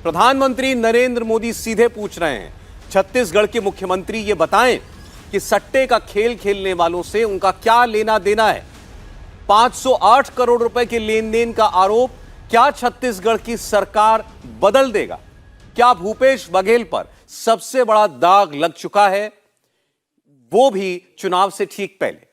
प्रधानमंत्री नरेंद्र मोदी सीधे पूछ रहे हैं, छत्तीसगढ़ के मुख्यमंत्री ये बताएं कि सट्टे का खेल खेलने वालों से उनका क्या लेना देना है। 508 करोड़ रुपए के लेन देन का आरोप क्या छत्तीसगढ़ की सरकार बदल देगा? क्या भूपेश बघेल पर सबसे बड़ा दाग लग चुका है, वो भी चुनाव से ठीक पहले?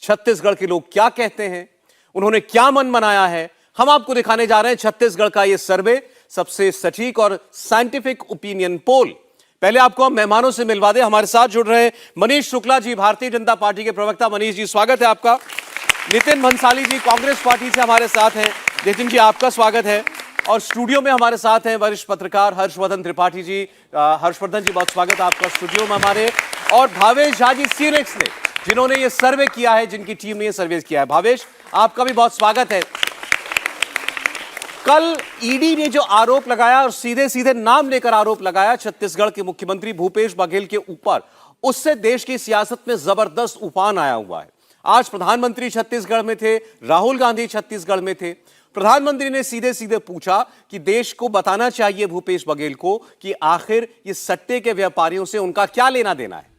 छत्तीसगढ़ के लोग क्या कहते हैं, उन्होंने क्या मन बनाया है, हम आपको दिखाने जा रहे हैं छत्तीसगढ़ का यह सर्वे, सबसे सटीक और साइंटिफिक ओपिनियन पोल। पहले आपको हम मेहमानों से मिलवा दें। हमारे साथ जुड़ रहे हैं मनीष शुक्ला जी, भारतीय जनता पार्टी के प्रवक्ता। मनीष जी, स्वागत है आपका। नितिन भंसाली जी कांग्रेस पार्टी से हमारे साथ हैं। नितिन जी, आपका स्वागत है। और स्टूडियो में हमारे साथ हैं वरिष्ठ पत्रकार हर्षवर्धन त्रिपाठी जी। हर्षवर्धन जी, बहुत स्वागत है आपका स्टूडियो में हमारे। और भावेश झा जी सीनेक्स ने, जिन्होंने ये सर्वे किया है, जिनकी टीम ने ये सर्वे किया है। भावेश, आपका भी बहुत स्वागत है। कल ईडी ने जो आरोप लगाया और सीधे सीधे नाम लेकर आरोप लगाया छत्तीसगढ़ के मुख्यमंत्री भूपेश बघेल के ऊपर, उससे देश की सियासत में जबरदस्त उफान आया हुआ है। आज प्रधानमंत्री छत्तीसगढ़ में थे, राहुल गांधी छत्तीसगढ़ में थे। प्रधानमंत्री ने सीधे सीधे पूछा कि देश को बताना चाहिए भूपेश बघेल को कि आखिर ये सट्टे के व्यापारियों से उनका क्या लेना देना है।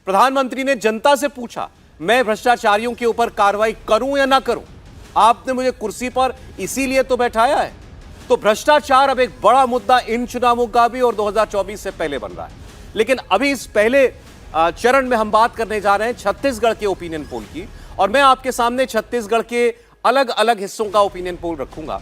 प्रधानमंत्री ने जनता से पूछा, मैं भ्रष्टाचारियों के ऊपर कार्रवाई करूं या ना करूं? आपने मुझे कुर्सी पर इसीलिए तो बैठाया है। तो भ्रष्टाचार अब एक बड़ा मुद्दा इन चुनावों का भी और 2024 से पहले बन रहा है। लेकिन अभी इस पहले चरण में हम बात करने जा रहे हैं छत्तीसगढ़ के ओपिनियन पोल की, और मैं आपके सामने छत्तीसगढ़ के अलग अलग हिस्सों का ओपिनियन पोल रखूंगा।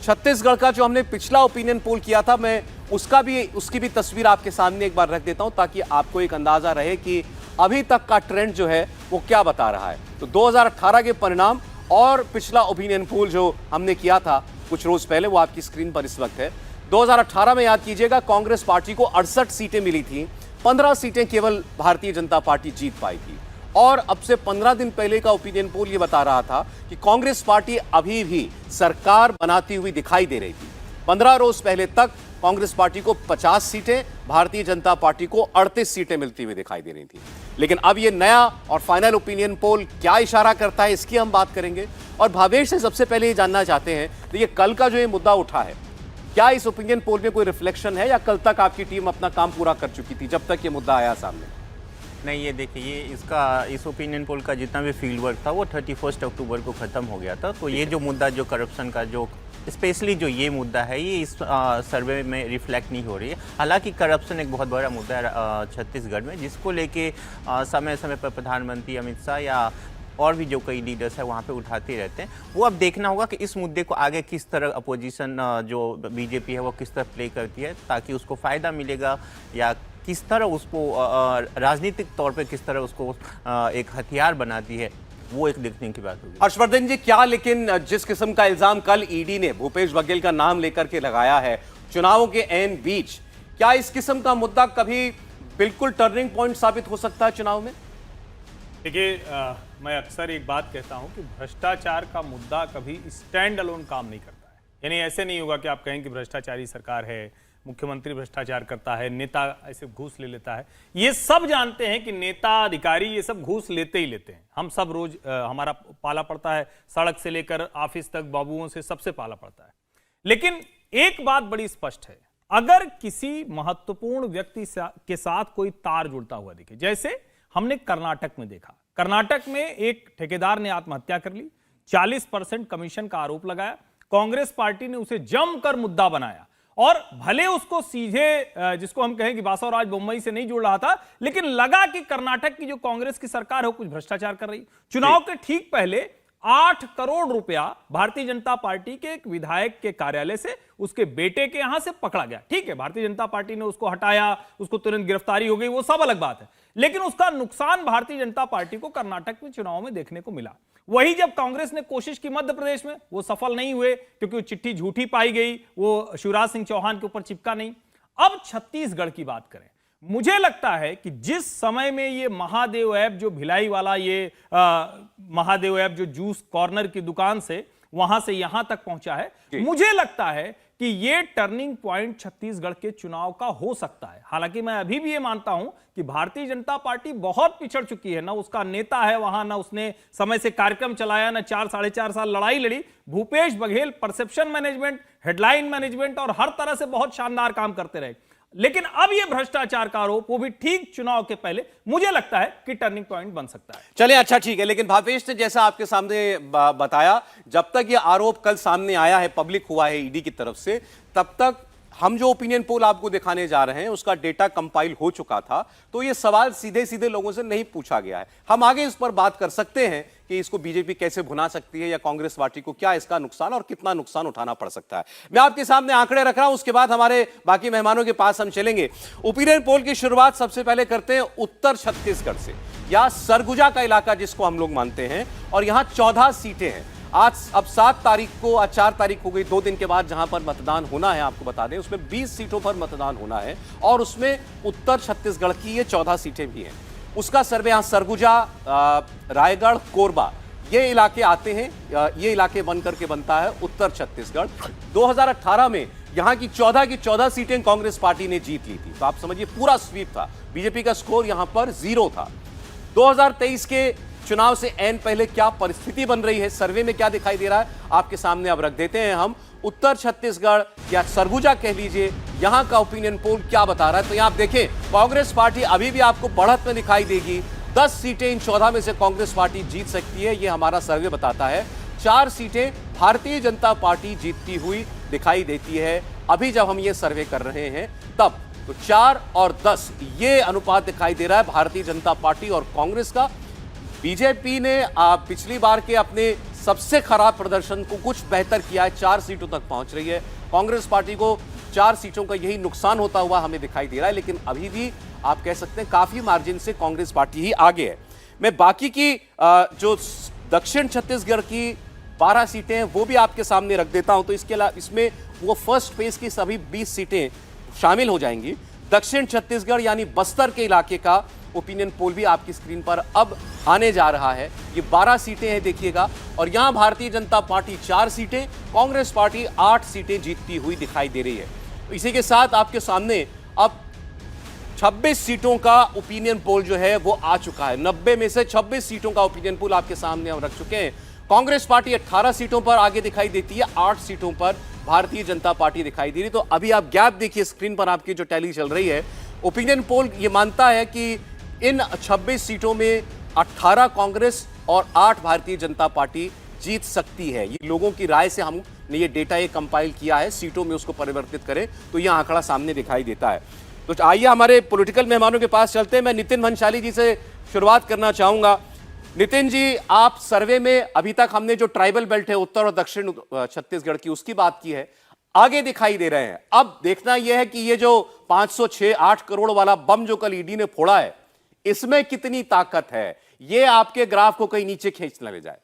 छत्तीसगढ़ का जो हमने पिछला ओपिनियन पोल किया था, मैं उसकी भी तस्वीर आपके सामने एक बार रख देता हूं, ताकि आपको एक अंदाजा रहे कि अभी तक का ट्रेंड जो है वो क्या बता रहा है। तो 2018 के परिणाम और पिछला ओपिनियन पोल जो हमने किया था कुछ रोज पहले, वो आपकी स्क्रीन पर इस वक्त है। 2018 में याद कीजिएगा, कांग्रेस पार्टी को 68 सीटें मिली थी, 15 सीटें केवल भारतीय जनता पार्टी जीत पाई थी। और अब से 15 दिन पहले का ओपिनियन पोल ये बता रहा था कि कांग्रेस पार्टी अभी भी सरकार बनाती हुई दिखाई दे रही थी। 15 रोज पहले तक कांग्रेस पार्टी को 50 सीटें, भारतीय जनता पार्टी को 38 सीटें मिलती हुई दिखाई दे रही थी। लेकिन अब ये नया और फाइनल ओपिनियन पोल क्या इशारा करता है, इसकी हम बात करेंगे। और भावेश से सबसे पहले ये जानना चाहते हैं, देखिए कल का जो ये मुद्दा उठा है, क्या इस ओपिनियन पोल में कोई रिफ्लेक्शन है, या कल तक आपकी टीम अपना काम पूरा कर चुकी थी जब तक ये मुद्दा आया सामने? नहीं, ये देखिए, इस ओपिनियन पोल का जितना भी फील्ड वर्क था वो 31 अक्टूबर को ख़त्म हो गया था। तो ये जो मुद्दा, जो करप्शन का, जो स्पेशली जो ये मुद्दा है, ये इस सर्वे में रिफ्लेक्ट नहीं हो रही है। हालांकि करप्शन एक बहुत बड़ा मुद्दा है छत्तीसगढ़ में, जिसको लेके समय समय पर प्रधानमंत्री अमित शाह या और भी जो कई लीडर्स है वहाँ पे उठाते रहते हैं। वो अब देखना होगा कि इस मुद्दे को आगे किस तरह अपोजिशन जो बीजेपी है वो किस तरह प्ले करती है, ताकि उसको फ़ायदा मिलेगा या किस तरह उसको राजनीतिक तौर पे किस तरह उसको एक हथियार बनाती है, वो एक देखने की बात होगी। हर्षवर्धन जी, क्या लेकिन जिस किस्म का इल्जाम कल ईडी ने भूपेश बघेल का नाम लेकर के लगाया है चुनावों के एन बीच, क्या इस किस्म का मुद्दा कभी बिल्कुल टर्निंग पॉइंट साबित हो सकता है चुनाव में? देखिए, मैं अक्सर एक बात कहता हूं कि भ्रष्टाचार का मुद्दा कभी स्टैंड अलोन काम नहीं करता है। यानी ऐसे नहीं होगा कि आप कहें कि भ्रष्टाचारी सरकार है, मुख्यमंत्री भ्रष्टाचार करता है, नेता ऐसे घूस ले लेता है। ये सब जानते हैं कि नेता, अधिकारी ये सब घूस लेते ही लेते हैं। हम सब रोज हमारा पाला पड़ता है, सड़क से लेकर ऑफिस तक, बाबुओं से, सबसे पाला पड़ता है। लेकिन एक बात बड़ी स्पष्ट है, अगर किसी महत्वपूर्ण व्यक्ति के साथ कोई तार जुड़ता हुआ दिखे, जैसे हमने कर्नाटक में देखा। कर्नाटक में एक ठेकेदार ने आत्महत्या कर ली, 40% कमीशन का आरोप लगाया। कांग्रेस पार्टी ने उसे जमकर मुद्दा बनाया, और भले उसको सीधे, जिसको हम कहें कि बासवराज बोम्मई से नहीं जुड़ रहा था, लेकिन लगा कि कर्नाटक की जो कांग्रेस की सरकार है वो कुछ भ्रष्टाचार कर रही। चुनाव के ठीक पहले 8 करोड़ रुपया भारतीय जनता पार्टी के एक विधायक के कार्यालय से उसके बेटे के यहां से पकड़ा गया। ठीक है, भारतीय जनता पार्टी ने उसको हटाया, उसको तुरंत गिरफ्तारी हो गई, वो सब अलग बात है। लेकिन उसका नुकसान भारतीय जनता पार्टी को कर्नाटक में चुनाव में देखने को मिला। वही जब कांग्रेस ने कोशिश की मध्य प्रदेश में, वो सफल नहीं हुए, क्योंकि वो चिट्ठी झूठी पाई गई, वो शिवराज सिंह चौहान के ऊपर चिपका नहीं। अब छत्तीसगढ़ की बात करें, मुझे लगता है कि जिस समय में ये महादेव ऐप, जो भिलाई वाला ये महादेव ऐप जो जूस कॉर्नर की दुकान से वहां से यहां तक पहुंचा है, मुझे लगता है कि ये टर्निंग पॉइंट छत्तीसगढ़ के चुनाव का हो सकता है। हालांकि मैं अभी भी ये मानता हूं कि भारतीय जनता पार्टी बहुत पिछड़ चुकी है, ना उसका नेता है वहां, ना उसने समय से कार्यक्रम चलाया, ना 4-4.5 साल लड़ाई लड़ी। Bhupesh Baghel perception management, headline management और हर तरह से बहुत शानदार काम करते रहे, लेकिन अब ये भ्रष्टाचार का आरोप, वो भी ठीक चुनाव के पहले, मुझे लगता है कि टर्निंग पॉइंट बन सकता है। चलिए, अच्छा ठीक है, लेकिन भावेश ने जैसा आपके सामने बताया, जब तक ये आरोप कल सामने आया है, पब्लिक हुआ है ईडी की तरफ से, तब तक हम जो ओपिनियन पोल आपको दिखाने जा रहे हैं उसका डेटा कंपाइल हो चुका था। तो ये सवाल सीधे सीधे लोगों से नहीं पूछा गया है। हम आगे इस पर बात कर सकते हैं कि इसको बीजेपी कैसे भुना सकती है या कांग्रेस पार्टी को क्या इसका नुकसान और कितना नुकसान उठाना पड़ सकता है। मैं आपके सामने आंकड़े रख रहा हूं, उसके बाद हमारे बाकी मेहमानों के पास हम चलेंगे। ओपिनियन पोल की शुरुआत सबसे पहले करते हैं उत्तर छत्तीसगढ़ से, या सरगुजा का इलाका जिसको हम लोग मानते हैं, और यहां 14 सीटें हैं। आज अब 7 तारीख को, आज 4 तारीख हो गई, 2 दिन के बाद जहां पर मतदान होना है, आपको बता दें उसमें 20 सीटों पर मतदान होना है, और उसमें उत्तर छत्तीसगढ़ की ये 14 सीटें भी हैं। उसका सर्वे यहां सरगुजा, रायगढ़, कोरबा ये इलाके आते हैं। ये इलाके बनकर के बनता है उत्तर छत्तीसगढ़। 2018 में यहां की 14 सीटें कांग्रेस पार्टी ने जीत ली थी, तो आप समझिए पूरा स्वीप था। बीजेपी का स्कोर यहां पर 0 था। 2023 के चुनाव से ऐन पहले क्या परिस्थिति बन रही है, सर्वे में क्या दिखाई दे रहा है, आपके सामने अब रख देते हैं हम। उत्तर छत्तीसगढ़ या सरगुजा कह लीजिए, यहां का ओपिनियन पोल क्या बता रहा है। तो यहां आप देखें, कांग्रेस पार्टी अभी भी आपको बढ़त में दिखाई देगी। 10 सीटें इन 14 में से कांग्रेस पार्टी जीत सकती है, यह हमारा सर्वे बताता है। 4 सीटें भारतीय जनता पार्टी जीतती हुई दिखाई देती है अभी जब हम ये सर्वे कर रहे हैं तब। तो 4 और 10 ये अनुपात दिखाई दे रहा है भारतीय जनता पार्टी और कांग्रेस का। बीजेपी ने पिछली बार के अपने सबसे खराब प्रदर्शन को कुछ बेहतर किया है, 4 सीटों तक पहुंच रही है। कांग्रेस पार्टी को 4 सीटों का यही नुकसान होता हुआ हमें दिखाई दे रहा है, लेकिन अभी भी आप कह सकते हैं काफी मार्जिन से कांग्रेस पार्टी ही आगे है। मैं बाकी की जो दक्षिण छत्तीसगढ़ की 12 सीटें हैं वो भी आपके सामने रख देता हूं। तो इसके अलावा इसमें वो फर्स्ट फेज की सभी 20 सीटें शामिल हो जाएंगी। दक्षिण छत्तीसगढ़ यानी बस्तर के इलाके का ओपिनियन पोल भी आपकी स्क्रीन पर अब आने जा रहा है। ये 12 सीटें हैं देखिएगा, और यहां भारतीय जनता पार्टी 4 सीटें, कांग्रेस पार्टी 8 सीटें जीतती हुई दिखाई दे रही है। तो इसी के साथ आपके सामने अब 26 सीटों का ओपिनियन पोल जो है वो आ चुका है। 90 में से 26 सीटों का ओपिनियन पोल आपके सामने हम रख चुके हैं। कांग्रेस पार्टी 18 सीटों पर आगे दिखाई देती है, 8 सीटों पर भारतीय जनता पार्टी दिखाई दे रही। तो अभी आप गैप देखिए स्क्रीन पर, आपकी जो टैली चल रही है। ओपिनियन पोल ये मानता है कि इन 26 सीटों में 18 कांग्रेस और 8 भारतीय जनता पार्टी जीत सकती है। ये लोगों की राय से हमने ये डेटा ये कंपाइल किया है, सीटों में उसको परिवर्तित करें तो ये आंकड़ा सामने दिखाई देता है। तो आइए हमारे पॉलिटिकल मेहमानों के पास चलते हैं। मैं नितिन भंसाली जी से शुरुआत करना चाहूंगा। नितिन जी, आप सर्वे में अभी तक हमने जो ट्राइबल बेल्ट है उत्तर और दक्षिण छत्तीसगढ़ की उसकी बात की है, आगे दिखाई दे रहे हैं। अब देखना यह है कि ये जो 506-8 करोड़ वाला बम जो कल ईडी ने फोड़ा है, इसमें कितनी ताकत है, ये आपके ग्राफ को कहीं नीचे खींच न ले जाए।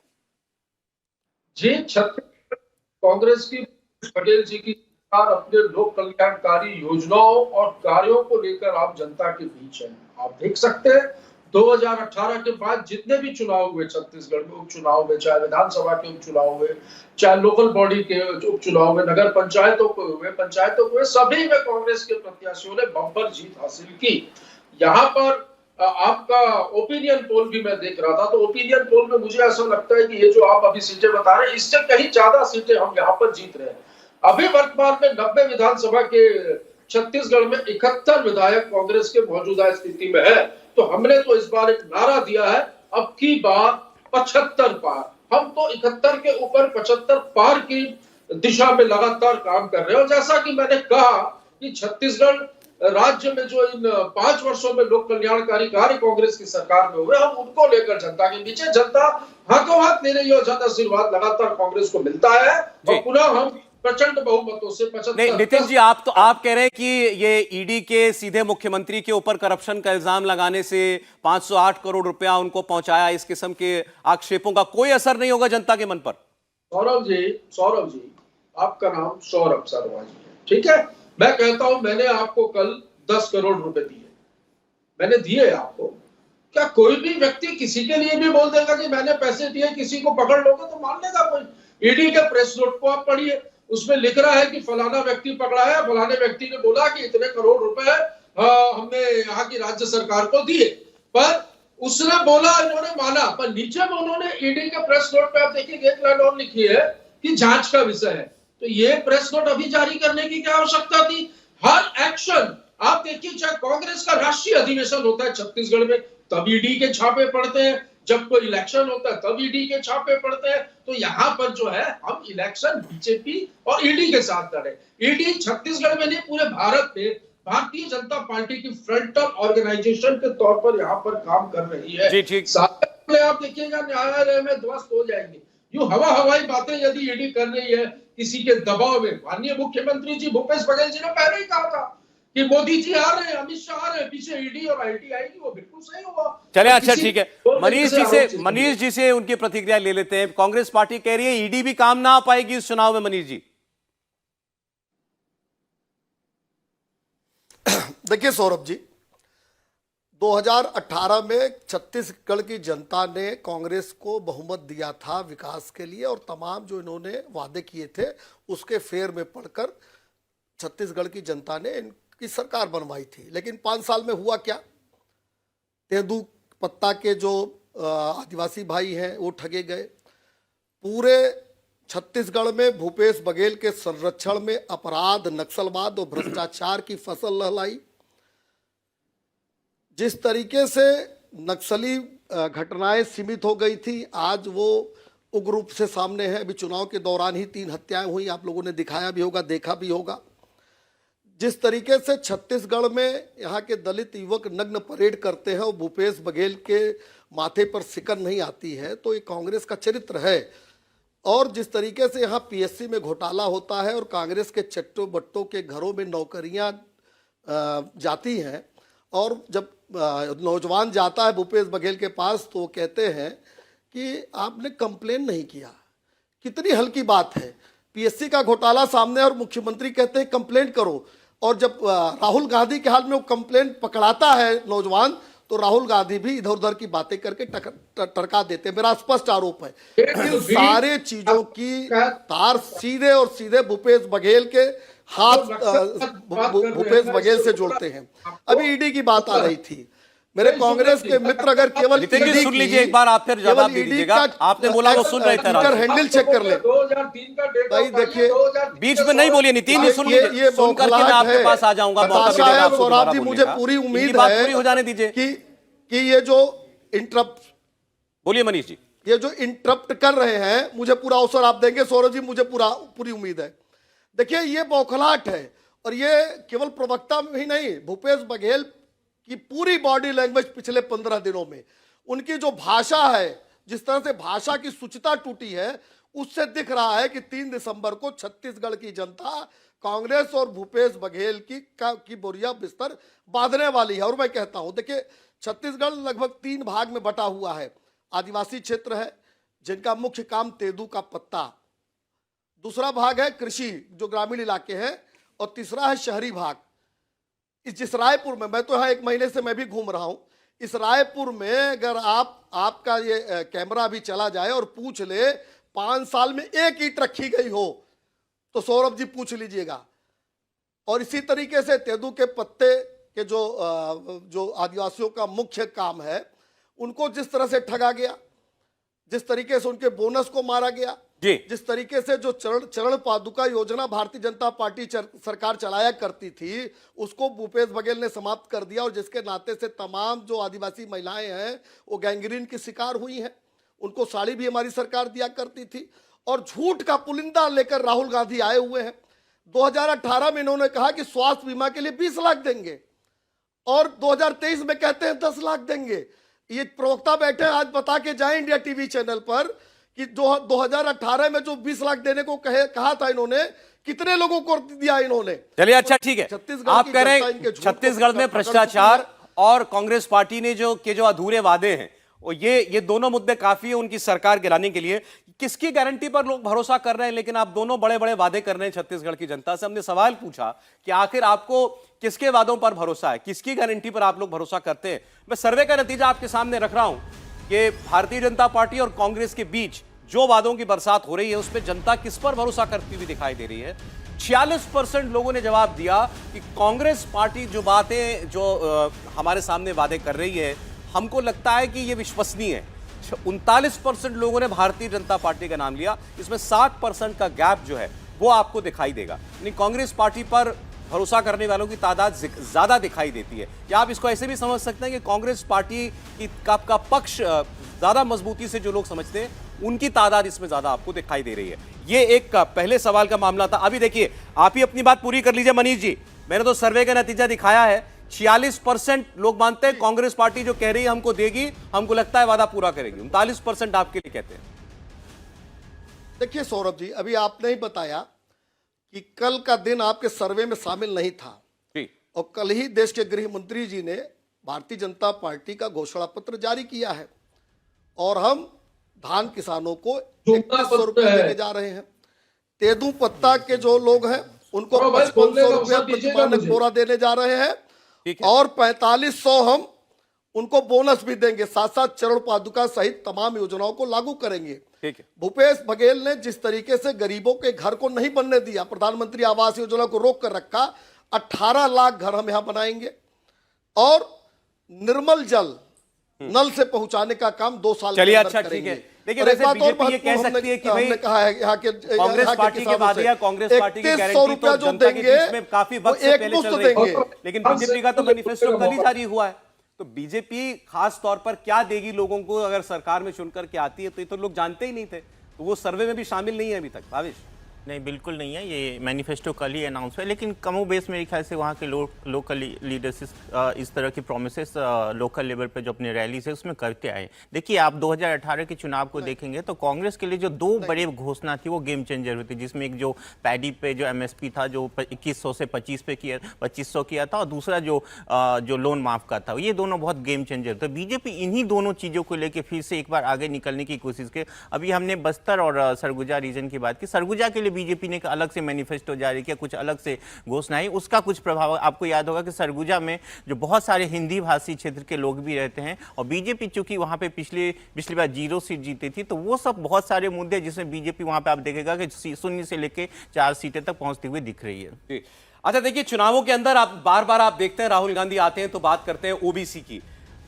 जी, छत्तीसगढ़ कांग्रेस की पटेल जी की सरकार अपने लोक कल्याणकारी योजनाओं और कार्यों को लेकर आप जनता के बीच है। आप देख सकते हैं 2018 के बाद जितने भी चुनाव हुए छत्तीसगढ़ में, उपचुनाव में, चाहे विधानसभा के उपचुनाव हुए, चाहे लोकल बॉडी के उपचुनाव में, नगर पंचायतों को हुए, सभी में कांग्रेस के प्रत्याशियों ने बम्पर जीत हासिल की। यहाँ पर आपका ओपिनियन पोल भी मैं देख रहा था, तो ओपिनियन पोल में मुझे ऐसा लगता है कि ये जो आप अभी सीटें बता रहे हैं, इससे कहीं ज्यादा सीटें हम यहाँ पर जीत रहे हैं। अभी वर्तमान में 90 विधानसभा के छत्तीसगढ़ में 71 विधायक कांग्रेस के मौजूदा स्थिति में है। तो हमने तो इस बार एक नारा दिया है, अब की बार 75 पार। हम तो 71 के ऊपर 75 पार की दिशा में लगातार काम कर रहे हैं। और जैसा कि मैंने कहा कि छत्तीसगढ़ राज्य में जो इन 5 वर्षों में लोक कल्याणकारी कार्य कांग्रेस की सरकार में हुए, हम उनको लेकर जनता के पीछे, जनता हाथों हाथ ले रही है और जन आशीर्वाद लगातार कांग्रेस को मिलता है और पुनः हम प्रचंड बहुमतों से 75। नहीं नितिन जी, आप कह रहे हैं कि ये ईडी के सीधे मुख्यमंत्री के ऊपर करप्शन का इल्जाम लगाने से 508 करोड़ रुपया उनको पहुंचाया, इस किस्म के आक्षेपों का कोई असर नहीं होगा जनता के मन पर। सौरभ जी, आपका नाम सौरभ शर्मा जी है, ठीक है। मैं कहता हूं मैंने आपको कल 10 करोड़ रुपए दिए, मैंने दिए आपको। क्या कोई भी व्यक्ति किसी के लिए भी बोल देगा कि मैंने पैसे दिए, किसी को पकड़ लोगे तो मान लेगा कोई? ईडी के प्रेस नोट को आप पढ़िए, उसमें लिख रहा है कि फलाना व्यक्ति पकड़ा है, फलाने व्यक्ति ने बोला कि इतने करोड़ रुपए हमने यहाँ की राज्य सरकार को दिए, पर उसने बोला, इन्होंने माना, पर नीचे में उन्होंने ईडी के प्रेस नोट पे आप देखिए एक लाइन और लिखी है कि जांच का विषय है। तो ये प्रेस नोट अभी जारी करने की क्या आवश्यकता थी? हर एक्शन आप देखिए, चाहे कांग्रेस का राष्ट्रीय अधिवेशन होता है छत्तीसगढ़ में तब ईडी के छापे पड़ते हैं, जब कोई इलेक्शन होता है तब ईडी के छापे पड़ते हैं। तो यहाँ पर जो है हम इलेक्शन बीजेपी और ईडी के साथ लड़े। ईडी छत्तीसगढ़ में नहीं, पूरे भारत में भारतीय जनता पार्टी की फ्रंटल ऑर्गेनाइजेशन के तौर पर यहाँ पर काम कर रही है। जी ठीक। सारे आप देखिएगा न्यायालय में ध्वस्त हो जाएंगे। यूं हवाई बातें यदि ईडी कर रही है किसी के दबाव में, माननीय मुख्यमंत्री जी भूपेश बघेल जी ने पहले ही कहा था कि मोदी जी आ रहे हैं, अमित शाह आ रहे हैं, पीछे ईडी और आईटी आएगी, वो बिल्कुल सही हुआ। चले, अच्छा ठीक है, मनीष जी से उनकी प्रतिक्रिया ले लेते हैं। कांग्रेस पार्टी कह रही है ईडी भी काम ना आ पाएगी इस चुनाव में। मनीष जी देखिए सौरभ जी, 2018 में छत्तीसगढ़ की जनता ने कांग्रेस को बहुमत दिया था विकास के लिए, और तमाम जो इन्होंने वादे किए थे उसके फेर में पड़कर छत्तीसगढ़ की जनता ने इनकी सरकार बनवाई थी। लेकिन 5 साल में हुआ क्या? तेंदू पत्ता के जो आदिवासी भाई हैं वो ठगे गए। पूरे छत्तीसगढ़ में भूपेश बघेल के संरक्षण में अपराध, नक्सलवाद और भ्रष्टाचार की फसल लहलाई। जिस तरीके से नक्सली घटनाएं सीमित हो गई थी, आज वो उग्र रूप से सामने है। अभी चुनाव के दौरान ही 3 हत्याएं हुई, आप लोगों ने दिखाया भी होगा, देखा भी होगा। जिस तरीके से छत्तीसगढ़ में यहाँ के दलित युवक नग्न परेड करते हैं और भूपेश बघेल के माथे पर सिकन नहीं आती है, तो ये कांग्रेस का चरित्र है। और जिस तरीके से यहाँ पीएससी में घोटाला होता है और कांग्रेस के चट्टो बट्टों के घरों में नौकरियाँ जाती हैं, और जब नौजवान जाता है भूपेश बघेल के पास तो वो कहते हैं कि आपने कंप्लेन नहीं किया। कितनी हल्की बात है, पीएससी का घोटाला सामने और मुख्यमंत्री कहते हैं कंप्लेंट करो। और जब राहुल गांधी के हाल में वो कंप्लेंट पकड़ाता है नौजवान, तो राहुल गांधी भी इधर उधर की बातें करके टरका देते हैं। मेरा स्पष्ट आरोप है इन सारे चीजों की तार सीधे और सीधे भूपेश बघेल के हाथ, भूपेश बघेल से जोड़ते हैं। अभी ईडी की बात आ रही थी, मेरे कांग्रेस के मित्र अगर केवल नितिन जी सुन लीजिए एक बार, आप फिर जवाब दे दीजिएगा। आपने बोला वो सुन रहे थे, हैंडल चेक कर ले 2003 का डेटा भाई। देखिए बीच में नहीं बोलिए नितिन जी, सुन लीजिए, ये सुन करके मैं आपके पास आ जाऊंगा। सौरभ जी मुझे पूरी उम्मीद है, पूरी हो जाने दीजिए कि ये जो इंटरप्ट, बोलिए मनीष जी, ये जो इंटरप्ट कर रहे हैं मुझे पूरा अवसर आप देंगे सौरभ जी, मुझे पूरी उम्मीद है। देखिए ये बौखलाहट है, और ये केवल प्रवक्ता में ही नहीं, भूपेश बघेल की पूरी बॉडी लैंग्वेज पिछले 15 दिनों में, उनकी जो भाषा है, जिस तरह से भाषा की शुचिता टूटी है, उससे दिख रहा है कि 3 दिसंबर को छत्तीसगढ़ की जनता कांग्रेस और भूपेश बघेल की बोरिया बिस्तर बांधने वाली है। और मैं कहता हूं, देखिए छत्तीसगढ़ लगभग 3 भाग में बटा हुआ है। आदिवासी क्षेत्र है जिनका मुख्य काम तेंदू का पत्ता, दूसरा भाग है कृषि जो ग्रामीण इलाके हैं, और तीसरा है शहरी भाग। जिस रायपुर में, मैं तो यहाँ 1 महीने से मैं भी घूम रहा हूँ, इस रायपुर में अगर आपका ये कैमरा भी चला जाए और पूछ ले 5 साल में 1 ईंट रखी गई हो, तो सौरभ जी पूछ लीजिएगा। और इसी तरीके से तेंदू के पत्ते के जो आदिवासियों का मुख्य काम है, उनको जिस तरह से ठगा गया, जिस तरीके से उनके बोनस को मारा गया, जिस तरीके से जो चरण पादुका योजना भारतीय जनता पार्टी सरकार चलाया करती थी, उसको भूपेश बघेल ने समाप्त कर दिया। और जिसके नाते से तमाम जो आदिवासी महिलाएं हैं वो गैंग्रीन की शिकार हुई हैं। उनको साड़ी भी हमारी सरकार दिया करती थी। और झूठ का पुलिंदा लेकर राहुल गांधी आए हुए हैं। 2018 में इन्होंने कहा कि स्वास्थ्य बीमा के लिए 20 लाख देंगे, और 2023 में कहते हैं 10 लाख देंगे। ये प्रवक्ता बैठे आज बता के जाएं इंडिया टीवी चैनल पर कि 2018 में जो 20 लाख देने को कहा था इन्होंने, कितने लोगों को दिया इन्होंने। चलिए अच्छा ठीक है, आप कह रहे हैं छत्तीसगढ़ में भ्रष्टाचार और कांग्रेस पार्टी ने जो अधूरे वादे हैं, और ये दोनों मुद्दे काफी है उनकी सरकार गिराने के लिए। किसकी गारंटी पर लोग भरोसा कर रहे हैं? लेकिन आप दोनों बड़े बड़े वादे कर रहे हैं छत्तीसगढ़ की जनता से। हमने सवाल पूछा कि आखिर आपको किसके वादों पर भरोसा है, किसकी गारंटी पर आप लोग भरोसा करते हैं। मैं सर्वे का नतीजा आपके सामने रख रहा हूं कि भारतीय जनता पार्टी और कांग्रेस के बीच जो वादों की बरसात हो रही है उसमें जनता किस पर भरोसा करती हुई दिखाई दे रही है। 46% लोगों ने जवाब दिया कि कांग्रेस पार्टी जो बातें जो हमारे सामने वादे कर रही है हमको लगता है कि ये विश्वसनीय है। 39% लोगों ने भारतीय जनता पार्टी का नाम लिया। इसमें 60% का गैप जो है वो आपको दिखाई देगा। यानी कांग्रेस पार्टी पर भरोसा करने वालों की तादाद ज्यादा दिखाई देती है। या आप इसको ऐसे भी समझ सकते हैं कि कांग्रेस पार्टी का पक्ष ज्यादा मजबूती से जो लोग समझते हैं उनकी तादाद इसमें ज्यादा आपको दिखाई दे रही है। ये एक पहले सवाल का मामला था। अभी देखिए, आप ही अपनी बात पूरी कर लीजिए मनीष जी। मैंने तो सर्वे का नतीजा दिखाया है, 46% लोग मानते हैं कांग्रेस पार्टी जो कह रही है हमको देगी, हमको लगता है वादा पूरा करेगी। 39% आपके लिए कहते हैं। देखिए सौरभ जी, अभी आपने ही बताया कि कल का दिन आपके सर्वे में शामिल नहीं था जी। और कल ही देश के गृह मंत्री जी ने भारतीय जनता पार्टी का घोषणा पत्र जारी किया है और हम धान किसानों को 3100 रुपये देने जा रहे हैं। तेदू पत्ता के जो लोग हैं उनको 5500 रुपये प्रति मानक बोरा देने जा रहे हैं और 4500 हम उनको बोनस भी देंगे। साथ साथ चरण पादुका सहित तमाम योजनाओं को लागू करेंगे। भूपेश बघेल ने जिस तरीके से गरीबों के घर को नहीं बनने दिया, प्रधानमंत्री आवास योजना को रोक कर रखा, 18 लाख घर हम यहां बनाएंगे और निर्मल जल नल से पहुंचाने का काम 2 साल चलिए अच्छा ठीक है। देखिए वैसे बीजेपी ये कह सकती है कि भाई कहा है यहाँ के कांग्रेस पार्टी के वादे या कांग्रेस पार्टी की गारंटी तो जनता के बीच में काफी वक्त से पहले चल रही है, लेकिन बीजेपी का तो मैनिफेस्टो कल ही जारी हुआ है। तो बीजेपी खास तौर पर क्या देगी लोगों को अगर सरकार में चुनकर के आती है? तो ये तो लोग जानते ही नहीं थे, तो वो सर्वे में भी शामिल नहीं है अभी तक। भावेश नहीं, बिल्कुल नहीं है। ये मैनिफेस्टो कल ही अनाउंस हुआ है, लेकिन कमो बेस मेरे ख्याल से वहाँ के लोकल लीडर्स इस तरह की प्रोमिसेस लोकल लेवल पे जो अपने रैलीज है उसमें करते आए। देखिए, आप 2018 के चुनाव को देखेंगे तो कांग्रेस के लिए जो 2 बड़े घोषणा थी वो गेम चेंजर हुई थी, जिसमें एक जो पैडी पे जो MSP था जो 2100 से 2500 किया था और दूसरा जो लोन माफ का था, ये दोनों बहुत गेम चेंजर। तो बीजेपी इन्हीं दोनों चीज़ों को लेकर फिर से एक बार आगे निकलने की कोशिश की। अभी हमने बस्तर और सरगुजा रीजन की बात की। सरगुजा के लिए बीजेपी ने अलग से मैनिफेस्टो जारी किया, कुछ अलग से घोषणाएं, उसका कुछ प्रभाव आपको याद होगा कि सरगुजा में जो बहुत सारे हिंदी भाषी क्षेत्र के लोग भी रहते हैं और बीजेपी चूंकि वहां पे पिछली बार 0 सीट जीती थी, तो वो सब बहुत सारे मुद्दे जिसमें बीजेपी वहां पे आप देखेगा कि 0 से लेकर 4 सीटें तक पहुंचती हुई दिख रही है। अच्छा देखिए, चुनावों के अंदर आप बार आप देखते हैं राहुल गांधी आते हैं तो बात करते हैं ओबीसी की।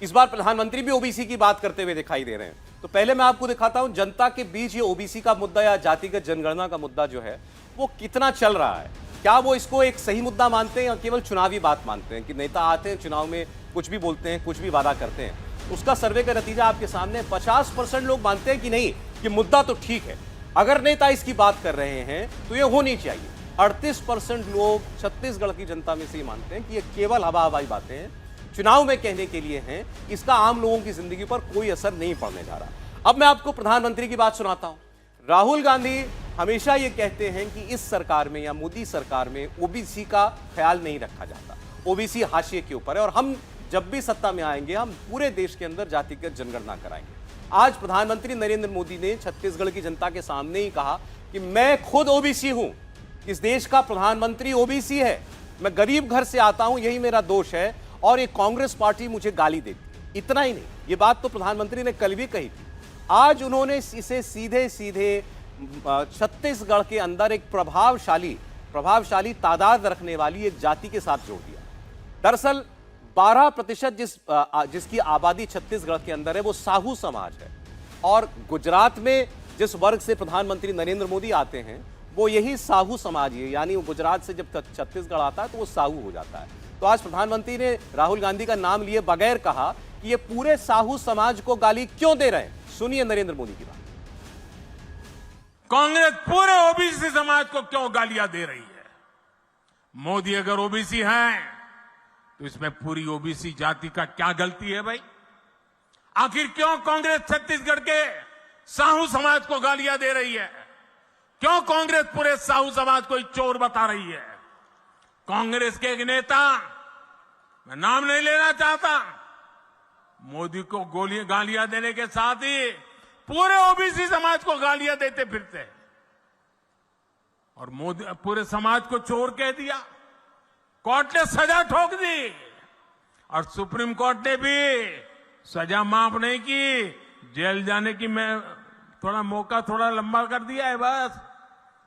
इस बार प्रधानमंत्री भी ओबीसी की बात करते हुए दिखाई दे रहे हैं। तो पहले मैं आपको दिखाता हूं जनता के बीच ये ओबीसी का मुद्दा या जातिगत जनगणना का मुद्दा जो है वो कितना चल रहा है। क्या वो इसको एक सही मुद्दा मानते हैं या केवल चुनावी बात मानते हैं कि नेता आते हैं चुनाव में कुछ भी बोलते हैं, कुछ भी वादा करते हैं? उसका सर्वे का नतीजा आपके सामने। 50% लोग मानते हैं कि नहीं, ये मुद्दा तो ठीक है, अगर नेता इसकी बात कर रहे हैं तो ये होनी चाहिए। 38% लोग छत्तीसगढ़ की जनता में से मानते हैं कि ये केवल हवाई बातें हैं, चुनाव में कहने के लिए हैं, इसका आम लोगों की जिंदगी पर कोई असर नहीं पड़ने जा रहा। अब मैं आपको प्रधानमंत्री की बात सुनाता हूं। राहुल गांधी हमेशा ये कहते हैं कि इस सरकार में या मोदी सरकार में ओबीसी का ख्याल नहीं रखा जाता, ओबीसी हाशिए के ऊपर है और हम जब भी सत्ता में आएंगे हम पूरे देश के अंदर जातिगत जनगणना कराएंगे। आज प्रधानमंत्री नरेंद्र मोदी ने छत्तीसगढ़ की जनता के सामने ही कहा कि मैं खुद ओबीसी हूं, इस देश का प्रधानमंत्री ओबीसी है, मैं गरीब घर से आता हूं, यही मेरा दोष है और ये कांग्रेस पार्टी मुझे गाली देती है। इतना ही नहीं, ये बात तो प्रधानमंत्री ने कल भी कही थी। आज उन्होंने इसे सीधे छत्तीसगढ़ के अंदर एक प्रभावशाली तादाद रखने वाली एक जाति के साथ जोड़ दिया। दरअसल 12% जिसकी आबादी छत्तीसगढ़ के अंदर है वो साहू समाज है और गुजरात में जिस वर्ग से प्रधानमंत्री नरेंद्र मोदी आते हैं वो यही साहू समाज है, यानी वो गुजरात से जब छत्तीसगढ़ आता है तो वो साहू हो जाता है। तो आज प्रधानमंत्री ने राहुल गांधी का नाम लिए बगैर कहा कि ये पूरे साहू समाज को गाली क्यों दे रहे हैं। सुनिए नरेंद्र मोदी की बात। कांग्रेस पूरे ओबीसी समाज को क्यों गालियां दे रही है? मोदी अगर ओबीसी हैं तो इसमें पूरी ओबीसी जाति का क्या गलती है भाई? आखिर क्यों कांग्रेस छत्तीसगढ़ के साहू समाज को गालियां दे रही है? क्यों कांग्रेस पूरे साहू समाज को चोर बता रही है? कांग्रेस के एक नेता, मैं नाम नहीं लेना चाहता, मोदी को गालियां देने के साथ ही पूरे ओबीसी समाज को गालियां देते फिरते और मोदी पूरे समाज को चोर कह दिया। कोर्ट ने सजा ठोक दी और सुप्रीम कोर्ट ने भी सजा माफ नहीं की, जेल जाने की थोड़ा मौका थोड़ा लंबा कर दिया है बस।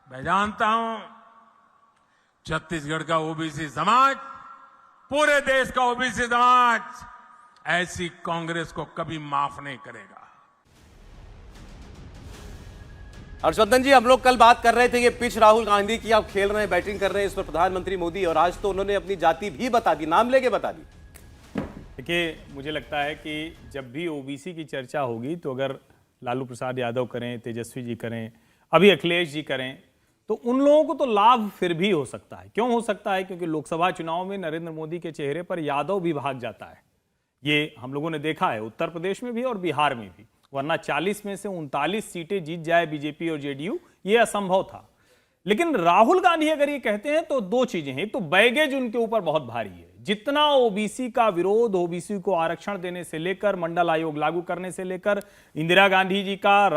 मैं जानता हूं छत्तीसगढ़ का ओबीसी समाज, पूरे देश का ओबीसी समाज ऐसी कांग्रेस को कभी माफ नहीं करेगा। हर्षवर्धन जी, हम लोग कल बात कर रहे थे कि पिच राहुल गांधी की आप खेल रहे हैं, बैटिंग कर रहे हैं, इस पर प्रधानमंत्री मोदी, और आज तो उन्होंने अपनी जाति भी बता दी, नाम लेके बता दी। देखिए, मुझे लगता है कि जब भी ओबीसी की चर्चा होगी तो अगर लालू प्रसाद यादव करें, तेजस्वी जी करें, अभी अखिलेश जी करें, तो उन लोगों को तो लाभ फिर भी हो सकता है। क्यों हो सकता है? क्योंकि लोकसभा चुनाव में नरेंद्र मोदी के चेहरे पर यादव भी भाग जाता है। ये हम लोगों ने देखा है उत्तर प्रदेश में भी और बिहार में भी, वरना 40 में से 39 सीटें जीत जाए बीजेपी और जेडीयू, ये असंभव था। लेकिन राहुल गांधी अगर ये कहते हैं तो दो चीजें हैं। एक तो बैगेज उनके ऊपर बहुत भारी है। जितना ओबीसी का विरोध, ओबीसी को आरक्षण देने से लेकर, मंडल आयोग लागू करने से लेकर, इंदिरा गांधी जी का,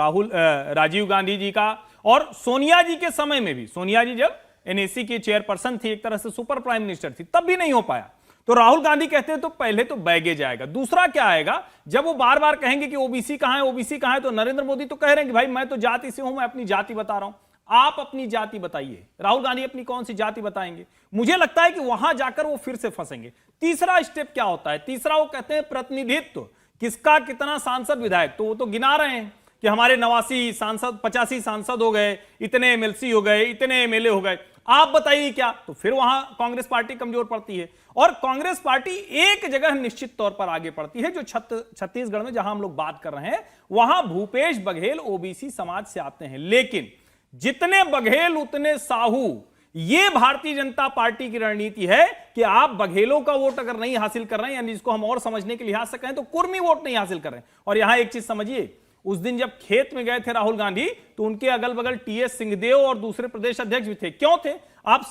राजीव गांधी जी का, और सोनिया जी के समय में भी, सोनिया जी जब एनएसी की चेयरपर्सन थी, एक तरह से सुपर प्राइम मिनिस्टर थी, तब भी नहीं हो पाया। तो राहुल गांधी कहते हैं तो पहले तो बैगेज आएगा। दूसरा क्या आएगा? जब वो बार बार कहेंगे कि ओबीसी कहां है, ओबीसी कहां है, तो नरेंद्र मोदी तो कह रहे हैं कि भाई मैं तो जाति से हूं, मैं अपनी जाति बता रहा हूं। आप अपनी जाति बताइए। राहुल गांधी अपनी कौन सी जाति बताएंगे? मुझे लगता है कि वहां जाकर वो फिर से फंसेंगे। तीसरा स्टेप क्या होता है? तीसरा वो कहते हैं प्रतिनिधित्व, किसका कितना सांसद विधायक, तो वो तो गिना रहे हैं कि हमारे 89 सांसद, 85 सांसद हो गए, इतने एमएलसी हो गए, इतने एमएलए हो गए, आप बताइए क्या? तो फिर वहां कांग्रेस पार्टी कमजोर पड़ती है। और कांग्रेस पार्टी एक जगह निश्चित तौर पर आगे पड़ती है, जो छत्तीसगढ़ में जहां हम लोग बात कर रहे हैं, वहां भूपेश बघेल ओबीसी समाज से आते हैं। लेकिन जितने बघेल उतने साहू, ये भारतीय जनता पार्टी की रणनीति है कि आप बघेलों का वोट अगर नहीं हासिल कर रहे हैं, यानी जिसको हम और समझने के लिहाज से कहें तो कुर्मी वोट नहीं हासिल कर रहे हैं। और यहां एक चीज समझिए, उस दिन जब खेत में गए थे राहुल गांधी, तो उनके अगल बगल टीएस सिंहदेव और दूसरे प्रदेश अध्यक्ष भी थे। क्यों थे? आप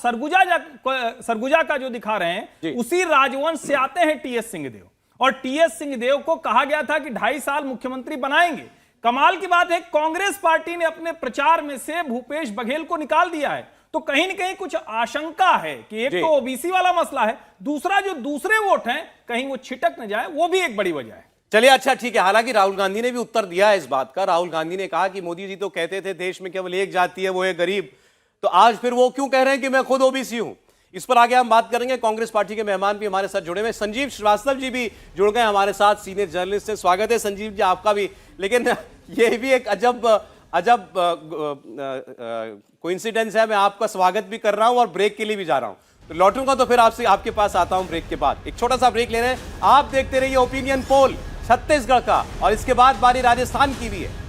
सरगुजा का जो दिखा रहे हैं, उसी राजवंश से आते हैं टीएस सिंहदेव, और टीएस सिंहदेव को कहा गया था कि 2.5 साल मुख्यमंत्री बनाएंगे। कमाल की बात है, कांग्रेस पार्टी ने अपने प्रचार में से भूपेश बघेल को निकाल दिया है। तो कहीं न कहीं कुछ आशंका है कि एक तो ओबीसी वाला मसला है, दूसरा जो दूसरे वोट हैं कहीं वो छिटक न जाए, वो भी एक बड़ी वजह है। चलिए, अच्छा ठीक है। हालांकि राहुल गांधी ने भी उत्तर दिया है इस बात का। राहुल गांधी ने कहा कि मोदी जी तो कहते थे देश में केवल एक जाति है, वो है गरीब, तो आज फिर वो क्यों कह रहे हैं कि मैं खुद ओबीसी हूं? इस पर आगे हम बात करेंगे। कांग्रेस पार्टी के मेहमान भी हमारे साथ जुड़े हुए, संजीव श्रीवास्तव जी भी जुड़ गए हमारे साथ, सीनियर जर्नलिस्ट हैं। स्वागत है संजीव जी आपका भी। लेकिन ये भी एक अजब कोइंसिडेंस है, मैं आपका स्वागत भी कर रहा हूं और ब्रेक के लिए भी जा रहा हूं, तो लौटूंगा तो फिर आपसे आपके पास आता हूं ब्रेक के बाद। एक छोटा सा ब्रेक ले रहे हैं, आप देखते रहिए ओपिनियन पोल छत्तीसगढ़ का, और इसके बाद बारी राजस्थान की भी है।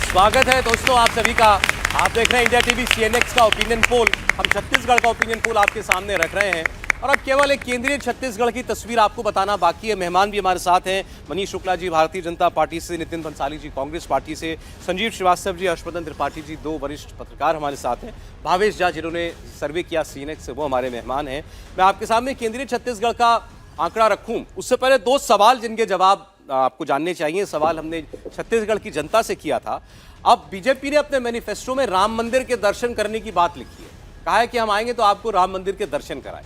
स्वागत है दोस्तों आप सभी का। आप देख रहे हैं इंडिया टीवी CNX का ओपिनियन पोल। हम छत्तीसगढ़ का ओपिनियन पोल आपके सामने रख रहे हैं, और अब केवल एक केंद्रीय छत्तीसगढ़ की तस्वीर आपको बताना बाकी है। मेहमान भी हमारे साथ हैं, मनीष शुक्ला जी भारतीय जनता पार्टी से, नितिन भंसाली जी कांग्रेस पार्टी से, संजीव श्रीवास्तव जी, हर्षवर्धन त्रिपाठी जी, दो वरिष्ठ पत्रकार हमारे साथ हैं, भावेश झा जिन्होंने सर्वे किया CNX से, वो हमारे मेहमान हैं। मैं आपके सामने केंद्रीय छत्तीसगढ़ का आंकड़ा रखूं उससे पहले दो सवाल जिनके जवाब आपको जानने चाहिए। सवाल हमने छत्तीसगढ़ की जनता से किया था। अब बीजेपी ने अपने मैनिफेस्टो में राम मंदिर के दर्शन करने की बात लिखी है। कहा है कि हम आएंगे तो आपको राम मंदिर के दर्शन कराएं।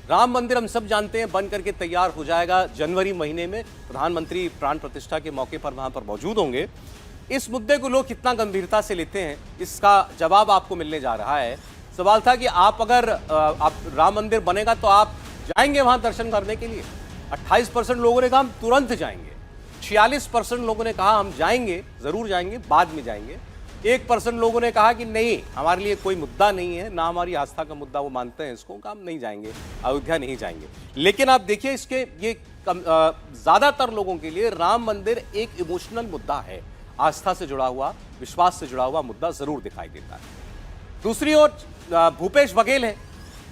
राम मंदिर हम सब जानते हैं बन करके तैयार हो जाएगा जनवरी महीने में। प्रधानमंत्री प्राण प्रतिष्ठा के मौके पर वहां पर मौजूद होंगे। इस मुद्दे को लोग कितना गंभीरता से लेते हैं, इसका जवाब आपको मिलने जा रहा है। सवाल था कि आप अगर आप राम मंदिर बनेगा तो आप जाएंगे वहां दर्शन करने के लिए? 28% लोगों ने कहा हम तुरंत जाएंगे। 46% लोगों ने कहा हम जाएंगे, जरूर जाएंगे, बाद में जाएंगे। 1% लोगों ने कहा कि नहीं, हमारे लिए कोई मुद्दा नहीं है, ना हमारी आस्था का मुद्दा, वो मानते हैं इसको, हम नहीं जाएंगे, अयोध्या नहीं जाएंगे। लेकिन आप देखिए इसके ये ज्यादातर लोगों के लिए राम मंदिर एक इमोशनल मुद्दा है, आस्था से जुड़ा हुआ, विश्वास से जुड़ा हुआ मुद्दा जरूर दिखाई देता है। दूसरी ओर भूपेश बघेल है।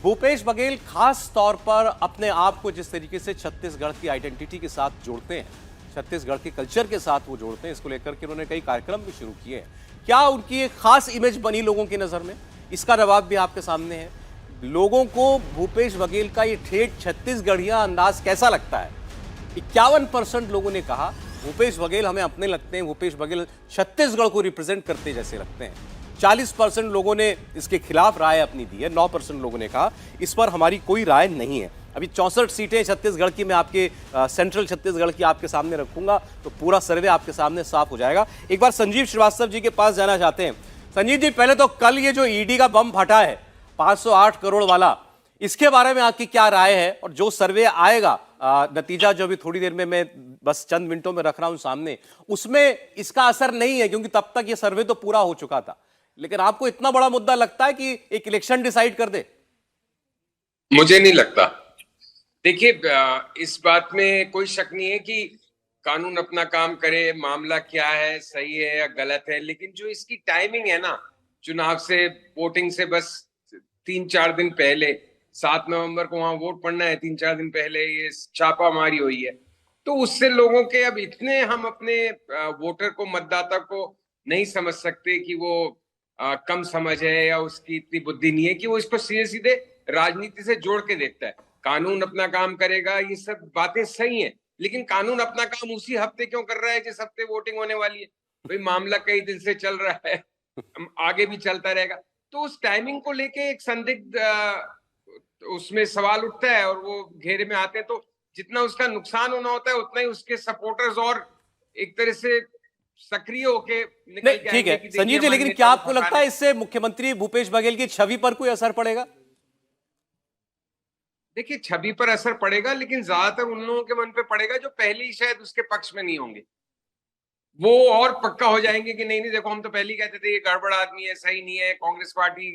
भूपेश बघेल खास तौर पर अपने आप को जिस तरीके से छत्तीसगढ़ की आइडेंटिटी के साथ जोड़ते हैं, छत्तीसगढ़ के कल्चर के साथ वो जोड़ते हैं, इसको लेकर के उन्होंने कई कार्यक्रम भी शुरू किए हैं। क्या उनकी एक खास इमेज बनी लोगों की नजर में? इसका जवाब भी आपके सामने है। लोगों को भूपेश बघेल का ये ठेठ छत्तीसगढ़िया अंदाज कैसा लगता है? 51% लोगों ने कहा भूपेश बघेल हमें अपने लगते हैं, भूपेश बघेल छत्तीसगढ़ को रिप्रेजेंट करते जैसे लगते हैं। 40% लोगों ने इसके खिलाफ राय अपनी दी है। 9% लोगों ने कहा इस पर हमारी कोई राय नहीं है। अभी 64 सीटें छत्तीसगढ़ की मैं आपके सेंट्रल छत्तीसगढ़ की आपके सामने रखूंगा, तो पूरा सर्वे आपके सामने साफ हो जाएगा। एक बार संजीव श्रीवास्तव जी के पास जाना चाहते हैं। संजीव जी, पहले तो कल ये जो ईडी का बम फटा है 508 करोड़ वाला, इसके बारे में आपकी क्या राय है? और जो सर्वे आएगा, नतीजा जो भी थोड़ी देर में मैं बस चंद मिनटों में रख रहा हूं सामने, उसमें इसका असर नहीं है क्योंकि तब तक ये सर्वे तो पूरा हो चुका था। लेकिन आपको इतना बड़ा मुद्दा लगता है कि एक इलेक्शन डिसाइड कर दे? मुझे नहीं लगता। देखिए, इस बात में कोई शक नहीं है कि कानून अपना काम करे, मामला क्या है, सही है या गलत है, लेकिन जो इसकी टाइमिंग है ना, चुनाव से, वोटिंग से बस 3-4 दिन पहले, 7 नवंबर को वहां वोट पड़ना है, 3-4 दिन पहले ये छापामारी हुई है, तो उससे लोगों के अब इतने हम अपने वोटर को, मतदाता को नहीं समझ सकते कि वो कम समझ है या उसकी इतनी बुद्धि नहीं है कि वो इसको सीधे सीधे राजनीति से जोड़ के देखता है। कानून अपना काम करेगा, ये सब बातें सही हैं, लेकिन कानून अपना काम उसी हफ्ते क्यों कर रहा है जिस हफ्ते वोटिंग होने वाली है? भाई, मामला कई दिन से चल रहा है, आगे भी चलता रहेगा, तो उस टाइमिंग को लेके एक संदिग्ध उसमें सवाल उठता है और वो घेरे में आते हैं। तो जितना उसका नुकसान होना होता है उतना ही उसके सपोर्टर्स और एक तरह से सक्रिय होके निकल के ठीक है आएंगे कि संजीव जी, लेकिन क्या आपको लगता है इससे मुख्यमंत्री भूपेश बघेल की छवि पर कोई असर पड़ेगा? देखिए, छवि पर असर पड़ेगा, लेकिन ज्यादातर उन लोगों के मन पे पड़ेगा जो पहले ही शायद उसके पक्ष में नहीं होंगे। वो और पक्का हो जाएंगे कि नहीं नहीं, देखो हम तो पहले ही कहते थे ये गड़बड़ आदमी है, सही नहीं है, कांग्रेस पार्टी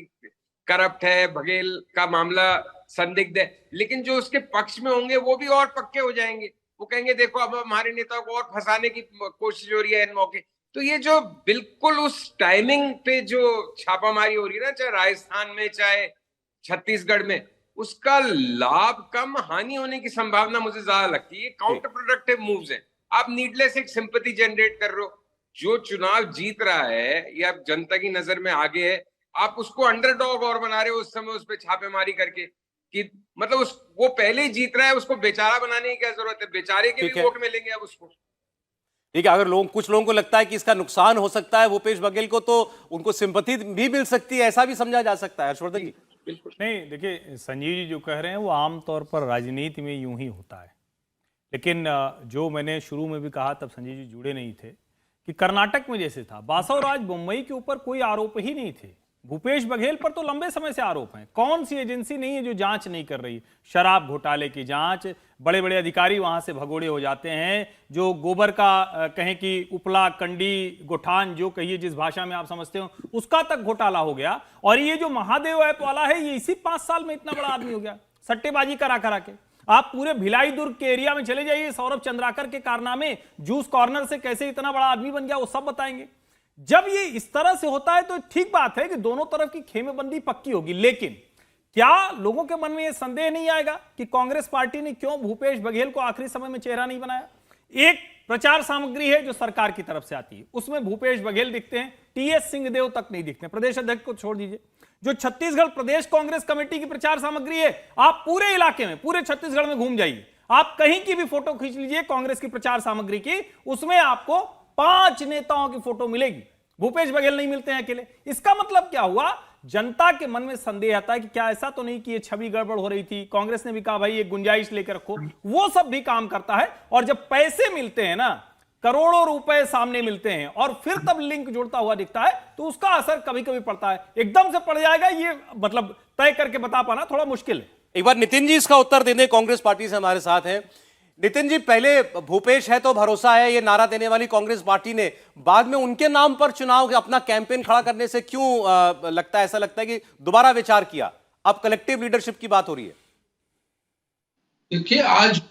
करप्ट है, बघेल का मामला संदिग्ध है। लेकिन जो उसके पक्ष में होंगे वो भी और पक्के हो जाएंगे, वो कहेंगे देखो अब हमारे नेता को और फंसाने की कोशिश हो रही है इन मौके। तो ये जो बिल्कुल उस टाइमिंग पे जो छापामारी हो रही है ना, चाहे राजस्थान में चाहे छत्तीसगढ़ में, उसका लाभ कम, हानि होने की संभावना मुझे ज्यादा लगती है। काउंटर प्रोडक्टिव मूव्स हैं। आप नीडलेस एक सिंपैथी जनरेट कर रहे हो। जो चुनाव जीत रहा है या जनता की नजर में आगे है, आप उसको अंडरडॉग और बना रहे हो उस समय उस पर छापेमारी करके, कि मतलब वो पहले ही जीत रहा है, उसको बेचारा बनाने की क्या जरूरत है? बेचारे के भी वोट मिलेंगे अब उसको। ठीक है, अगर कुछ लोगों को लगता है कि इसका नुकसान हो सकता है भूपेश बघेल को, तो उनको सिंपैथी भी मिल सकती है, ऐसा भी समझा जा सकता है। हर्षवर्धन जी, बिल्कुल नहीं। देखिए, संजीव जी जो कह रहे हैं वो आमतौर पर राजनीति में यूं ही होता है, लेकिन जो मैंने शुरू में भी कहा, तब संजीव जी जुड़े नहीं थे, कि कर्नाटक में जैसे था, बासवराज बोम्मई के ऊपर कोई आरोप ही नहीं थे। भूपेश बघेल पर तो लंबे समय से आरोप हैं। कौन सी एजेंसी नहीं है जो जांच नहीं कर रही? शराब घोटाले की जांच, बड़े बड़े अधिकारी वहां से भगोड़े हो जाते हैं। जो गोबर का कहें कि उपला, कंडी, गोठान, जो कहिए जिस भाषा में आप समझते हो, उसका तक घोटाला हो गया। और ये जो महादेव ऐप वाला है, ये इसी 5 साल में इतना बड़ा आदमी हो गया, सट्टेबाजी करा करा के। आप पूरे भिलाई दुर्ग के एरिया में चले जाइए, सौरभ चंद्राकर के कारनामे, जूस कॉर्नर से कैसे इतना बड़ा आदमी बन गया, वो सब बताएंगे। जब ये इस तरह से होता है तो ठीक बात है कि दोनों तरफ की खेमेबंदी पक्की होगी, लेकिन क्या लोगों के मन में यह संदेह नहीं आएगा कि कांग्रेस पार्टी ने क्यों भूपेश बघेल को आखिरी समय में चेहरा नहीं बनाया? एक प्रचार सामग्री है जो सरकार की तरफ से आती है, उसमें भूपेश बघेल दिखते हैं, टीएस सिंहदेव तक नहीं दिखते। प्रदेश अध्यक्ष को छोड़ दीजिए, जो छत्तीसगढ़ प्रदेश कांग्रेस कमेटी की प्रचार सामग्री है, आप पूरे इलाके में, पूरे छत्तीसगढ़ में घूम जाइए, आप कहीं की भी फोटो खींच लीजिए कांग्रेस की प्रचार सामग्री की, उसमें आपको 5 नेताओं की फोटो मिलेगी। भूपेश बघेल नहीं मिलते हैं अकेले। इसका मतलब क्या हुआ? जनता के मन में संदेह आता है कि क्या ऐसा तो नहीं कि ये छवि गड़बड़ हो रही थी? कांग्रेस ने भी कहा भाई ये गुंजाइश लेकर रखो, वो सब भी काम करता है। और जब पैसे मिलते हैं ना, करोड़ों रुपए सामने मिलते हैं और फिर तब लिंक जुड़ता हुआ दिखता है, तो उसका असर कभी कभी पड़ता है। एकदम से पड़ जाएगा ये मतलब तय करके बता पाना थोड़ा मुश्किल है। एक बार नितिन जी इसका उत्तर देने, कांग्रेस पार्टी से हमारे साथ हैं। नितिन जी, पहले भूपेश है तो भरोसा है, ये नारा देने वाली कांग्रेस पार्टी ने बाद में उनके नाम पर चुनाव के अपना कैंपेन खड़ा करने से क्यों लगता है, ऐसा लगता है कि दोबारा विचार किया? अब कलेक्टिव लीडरशिप की बात हो रही है। देखिए, आज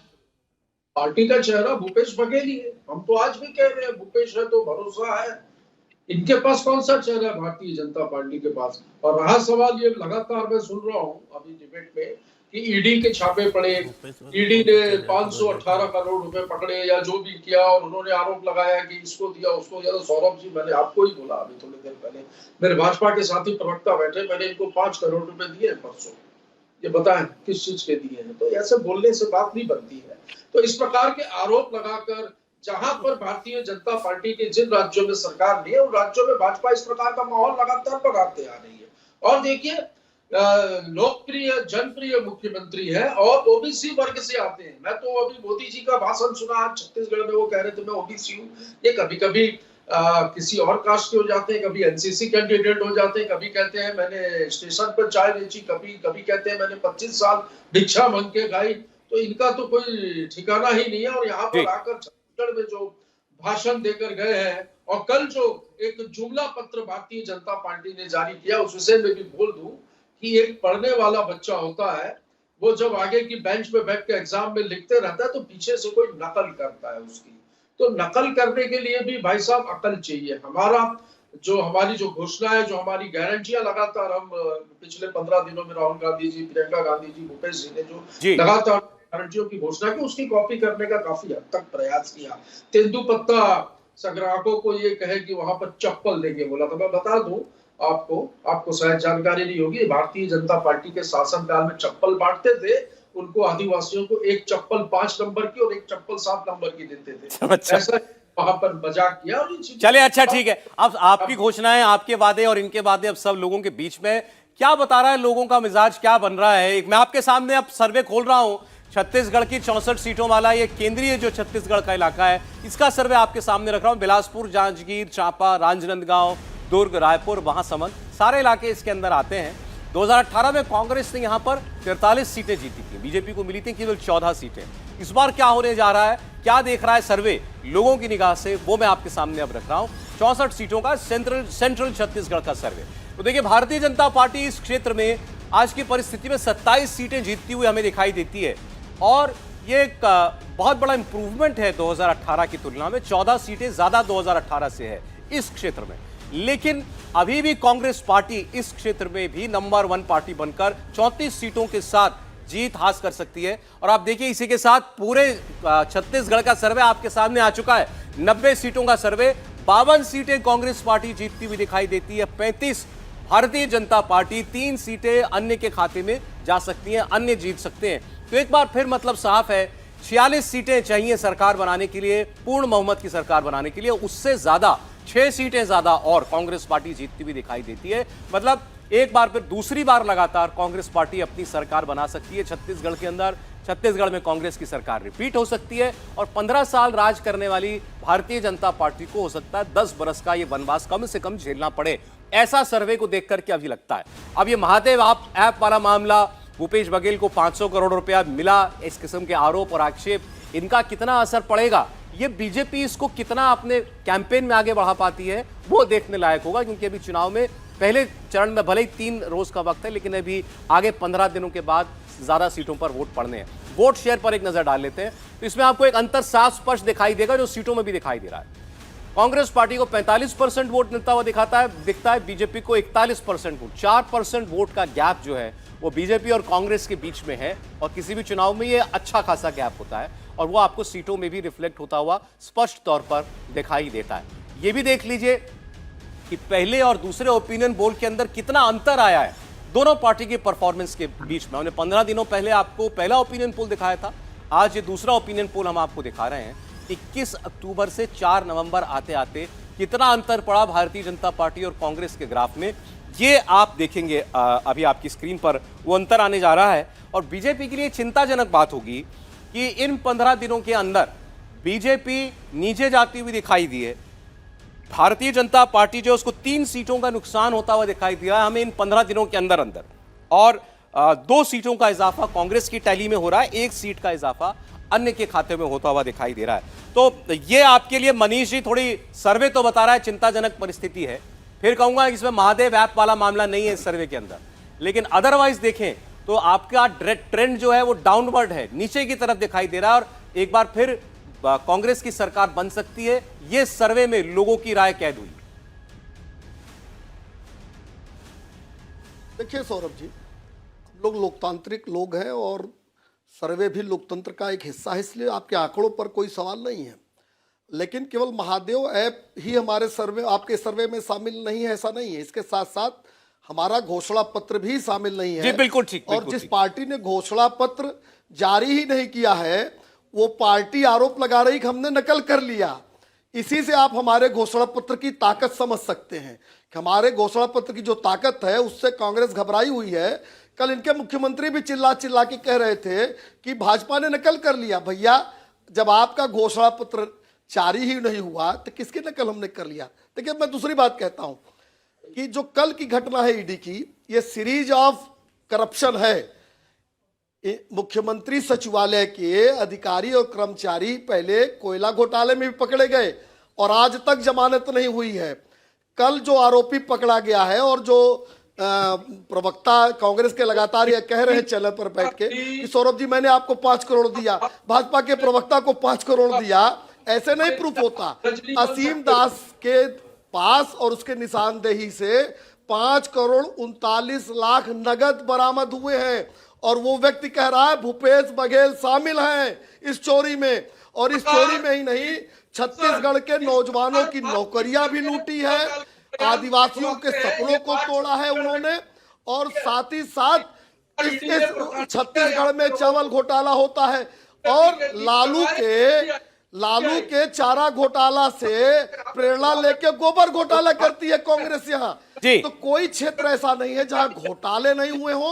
पार्टी का चेहरा भूपेश बघेल ही है। हम तो आज भी कह रहे हैं भूपेश है तो भरोसा है। इनके पास कौन सा चेहरा है भारतीय जनता पार्टी के पास? और रहा सवाल ये, लगातार मैं सुन रहा हूँ अभी डिबेट में कि ईडी के छापे पड़े, ईडी ने 518 करोड़ रुपए पकड़े या जो भी किया, और उन्होंने आरोप लगाया कि इसको दिया उसको दिया। तो सौरभ जी, मैंने आपको ही बोला अभी थोड़ी देर पहले, मेरे भाजपा के साथी प्रवक्ता बैठे, मैंने इनको 5 करोड़ रुपए दिए परसों, ये बताएं किस चीज के दिए हैं? तो ऐसे बोलने से बात नहीं बनती है। तो इस प्रकार के आरोप लगाकर, जहां पर भारतीय जनता पार्टी के जिन राज्यों में सरकार नहीं है, उन राज्यों में भाजपा इस प्रकार का माहौल लगातार बनाते आ रही है। और देखिए, लोकप्रिय जनप्रिय मुख्यमंत्री है और ओबीसी वर्ग से आते हैं। मैं तो अभी मोदी जी का भाषण सुना आज छत्तीसगढ़ में, वो कह रहे थे मैं ओबीसी हूँ। ये कभी कभी किसी और कास्ट के हो जाते हैं, कभी एनसीसी कैंडिडेट हो जाते हैं, कभी कहते हैं मैंने स्टेशन पर चाय बेची, कभी कभी कहते हैं मैंने 25 साल भिक्षा मांग के खाई। तो इनका तो कोई ठिकाना ही नहीं है। और यहाँ पर आकर छत्तीसगढ़ में जो भाषण देकर गए हैं, और कल जो एक जुमला पत्र भारतीय जनता पार्टी ने जारी किया, उस विषय में भी बोल दूं कि एक पढ़ने वाला बच्चा होता है, वो जब आगे की बेंच पे बैठ के एग्जाम में लिखते रहता है तो पीछे से कोई नकल करता है उसकी। तो नकल करने के लिए भी भाई साहब अकल चाहिए। हमारी जो घोषणा है, जो हमारी गारंटियां लगातार हम पिछले 15 दिनों में राहुल गांधी जी, प्रियंका गांधी जी, भूपेश जी ने जो लगातार गारंटियों की घोषणा की, उसकी कॉपी करने का काफी हद तक प्रयास किया। तेंदुपत्ता संग्राहकों को ये कहे कि वहां पर चप्पल देंगे बोला था। मैं बता दूं आपको शायद जानकारी नहीं होगी, भारतीय जनता पार्टी के शासनकाल में चप्पल बांटते थे, उनको आदिवासियों को एक चप्पल 5 नंबर की और एक चप्पल 7 नंबर की देते थे। अच्छा। ऐसा वहां पर मजाक किया। और चलिए, अच्छा ठीक है। अब आपकी घोषणाएं, आपके वादे और इनके वादे अब सब लोगों के बीच में क्या बता रहा है, लोगों का मिजाज क्या बन रहा है? एक मैं आपके सामने अब सर्वे खोल रहा हूं, छत्तीसगढ़ की 64 सीटों वाला ये केंद्रीय जो छत्तीसगढ़ का इलाका है, इसका सर्वे आपके सामने रख रहा हूं। बिलासपुर, जांजगीर चांपा, राजनांदगांव, दुर्ग, रायपुर, महासमुंद, सारे इलाके इसके अंदर आते हैं। 2018 में कांग्रेस ने यहां पर 43 सीटें जीती थी, बीजेपी को मिली थी केवल 14 सीटें। इस बार क्या होने जा रहा है, क्या देख रहा है सर्वे लोगों की निगाह से, वो मैं आपके सामने अब रख रहा हूं। 64 सीटों का सेंट्रल छत्तीसगढ़ का सर्वे। तो देखिए, भारतीय जनता पार्टी इस क्षेत्र में आज की परिस्थिति में 27 सीटें जीतती हुई हमें दिखाई देती है, और ये एक बहुत बड़ा इंप्रूवमेंट है 2018 की तुलना में। 14 सीटें ज्यादा 2018 से है इस क्षेत्र में। लेकिन अभी भी कांग्रेस पार्टी इस क्षेत्र में भी नंबर 1 पार्टी बनकर 34 सीटों के साथ जीत हासिल कर सकती है। और आप देखिए, इसी के साथ पूरे छत्तीसगढ़ का सर्वे आपके सामने आ चुका है। 90 सीटों का सर्वे, 52 सीटें कांग्रेस पार्टी जीतती हुई दिखाई देती है, 35 भारतीय जनता पार्टी, 3 सीटें अन्य के खाते में जा सकती हैं, अन्य जीत सकते हैं। तो एक बार फिर मतलब साफ है, 46 सीटें चाहिए सरकार बनाने के लिए, पूर्ण बहुमत की सरकार बनाने के लिए। उससे ज्यादा 6 सीटें ज्यादा और कांग्रेस पार्टी जीतती हुई दिखाई देती है। मतलब एक बार फिर दूसरी बार लगातार कांग्रेस पार्टी अपनी सरकार बना सकती है छत्तीसगढ़ के अंदर। छत्तीसगढ़ में कांग्रेस की सरकार रिपीट हो सकती है, और 15 साल राज करने वाली भारतीय जनता पार्टी को हो सकता है 10 बरस का ये वनवास कम से कम झेलना पड़े। ऐसा सर्वे को देख करके अभी लगता है। अब ये महादेव ऐप वाला मामला, भूपेश बघेल को 500 करोड़ रुपया मिला, इस किस्म के आरोप और आक्षेप, इनका कितना असर पड़ेगा, ये बीजेपी इसको कितना अपने कैंपेन में आगे बढ़ा पाती है, वो देखने लायक होगा। क्योंकि अभी चुनाव में पहले चरण में भले ही 3 रोज का वक्त है, लेकिन अभी आगे 15 दिनों के बाद ज्यादा सीटों पर वोट पड़ने हैं। वोट शेयर पर एक नजर डाल लेते हैं, तो इसमें आपको एक अंतर साफ स्पष्ट दिखाई देगा, जो सीटों में भी दिखाई दे रहा है। कांग्रेस पार्टी को 45% वोट मिलता हुआ दिखता है, बीजेपी को 41% वोट। 4% वोट का गैप जो है वो बीजेपी और कांग्रेस के बीच में है, और किसी भी चुनाव में ये अच्छा खासा गैप होता है, और वो आपको सीटों में भी रिफ्लेक्ट होता हुआ स्पष्ट तौर पर दिखाई देता है। ये भी देख लीजिए कि पहले और दूसरे ओपिनियन पोल के अंदर कितना अंतर आया है दोनों पार्टी की परफॉर्मेंस के बीच में। हमने 15 दिनों पहले आपको पहला ओपिनियन पोल दिखाया था, आज ये दूसरा ओपिनियन पोल हम आपको दिखा रहे हैं। 21 अक्टूबर से 4 नवंबर आते आते कितना अंतर पड़ा भारतीय जनता पार्टी और कांग्रेस के ग्राफ में, ये आप देखेंगे। अभी आपकी स्क्रीन पर वो अंतर आने जा रहा है। और बीजेपी के लिए चिंताजनक बात होगी कि इन 15 दिनों के अंदर बीजेपी नीचे जाती हुई दिखाई दी है। भारतीय जनता पार्टी जो उसको 3 सीटों का नुकसान होता हुआ दिखाई दिया है हमें इन 15 दिनों के अंदर अंदर, और 2 सीटों का इजाफा कांग्रेस की टैली में हो रहा है, 1 सीट का इजाफा अन्य के खाते में होता हुआ दिखाई दे रहा है। तो ये आपके लिए मनीष जी, थोड़ी सर्वे तो बता रहा है चिंताजनक परिस्थिति है। फिर कहूंगा इसमें महादेव ऐप वाला मामला नहीं है इस सर्वे के अंदर, लेकिन अदरवाइज देखें तो आपका ट्रेंड जो है वो डाउनवर्ड है, नीचे की तरफ दिखाई दे रहा है। और एक बार फिर कांग्रेस की सरकार बन सकती है, ये सर्वे में लोगों की राय कैद हुई। देखिए सौरभ जी, हम लोग लोकतांत्रिक लोग हैं और सर्वे भी लोकतंत्र का एक हिस्सा है, इसलिए आपके आंकड़ों पर कोई सवाल नहीं है। लेकिन केवल महादेव ऐप ही हमारे सर्वे, आपके सर्वे में शामिल नहीं है, ऐसा नहीं है। इसके साथ साथ हमारा घोषणा पत्र भी शामिल नहीं है। जी बिल्कुल ठीक। और जिस पार्टी ने घोषणा पत्र जारी ही नहीं किया है, वो पार्टी आरोप लगा रही कि हमने नकल कर लिया। इसी से आप हमारे घोषणा पत्र की ताकत समझ सकते हैं कि हमारे घोषणा पत्र की जो ताकत है उससे कांग्रेस घबराई हुई है। कल इनके मुख्यमंत्री भी चिल्ला चिल्ला के कह रहे थे कि भाजपा ने नकल कर लिया। भैया, जब आपका घोषणा पत्र जारी ही नहीं हुआ तो किसकी नकल हमने कर लिया। देखिए, मैं दूसरी बात कहता हूं कि जो कल की घटना है ईडी की, ये सीरीज ऑफ करप्शन है। मुख्यमंत्री सचिवालय के अधिकारी और कर्मचारी पहले कोयला घोटाले में भी पकड़े गए और आज तक जमानत नहीं हुई है। कल जो आरोपी पकड़ा गया है और जो प्रवक्ता कांग्रेस के लगातार ये कह रहे हैं चैनल पर बैठ के कि सौरभ जी मैंने आपको 5 करोड़ दिया, भाजपा के प्रवक्ता को 5 करोड़ दिया, ऐसे नहीं प्रूफ होता। असीम दास के पास और उसके निशानदेही से 5 करोड़ 39 लाख नगद बरामद हुए हैं और वो व्यक्ति कह रहा है भूपेश बघेल शामिल हैं इस चोरी में। और इस चोरी में ही नहीं, छत्तीसगढ़ के नौजवानों की नौकरियां भी लूटी है, आदिवासियों के सपनों को तोड़ा है उन्होंने, और साथ ही साथ इस छत्तीसगढ़ में चावल घोटाला होता है और लालू के चारा घोटाला से प्रेरणा लेके गोबर घोटाला करती है कांग्रेस यहाँ। तो कोई क्षेत्र ऐसा नहीं है जहां घोटाले नहीं हुए हो।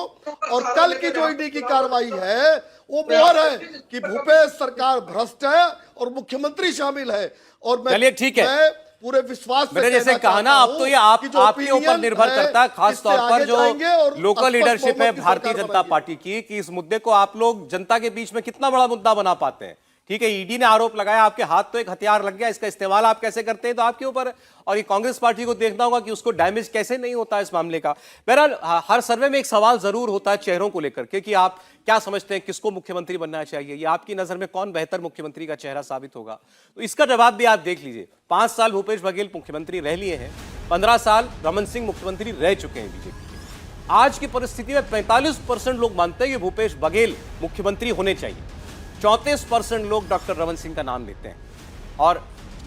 और कल की जो ईडी की कार्रवाई है वो मोहर है कि भूपेश सरकार भ्रष्ट है और मुख्यमंत्री शामिल है। और चलिए ठीक है, पूरे विश्वास से मैंने जैसे कहा ना, अब तो ये आपके ऊपर निर्भर करता है, खास तौर पर जो लोकल लीडरशिप है भारतीय जनता पार्टी की, कि इस मुद्दे को आप लोग जनता के बीच में कितना बड़ा मुद्दा बना पाते हैं। ठीक है, ईडी ने आरोप लगाया, आपके हाथ तो एक हथियार लग गया, इसका इस्तेमाल आप कैसे करते हैं तो आपके ऊपर है। और ये कांग्रेस पार्टी को देखना होगा कि उसको डैमेज कैसे नहीं होता इस मामले का। बहरहाल हर सर्वे में एक सवाल जरूर होता है चेहरों को लेकर के कि आप क्या समझते हैं किसको मुख्यमंत्री बनना चाहिए, या आपकी नजर में कौन बेहतर मुख्यमंत्री का चेहरा साबित होगा। तो इसका जवाब भी आप देख लीजिए। 5 साल भूपेश बघेल मुख्यमंत्री रह लिए हैं, 15 साल रमन सिंह मुख्यमंत्री रह चुके हैं बीजेपी के। आज की परिस्थिति में 45% लोग मानते हैं कि भूपेश बघेल मुख्यमंत्री होने चाहिए, 34% लोग डॉक्टर रमन सिंह का नाम लेते हैं और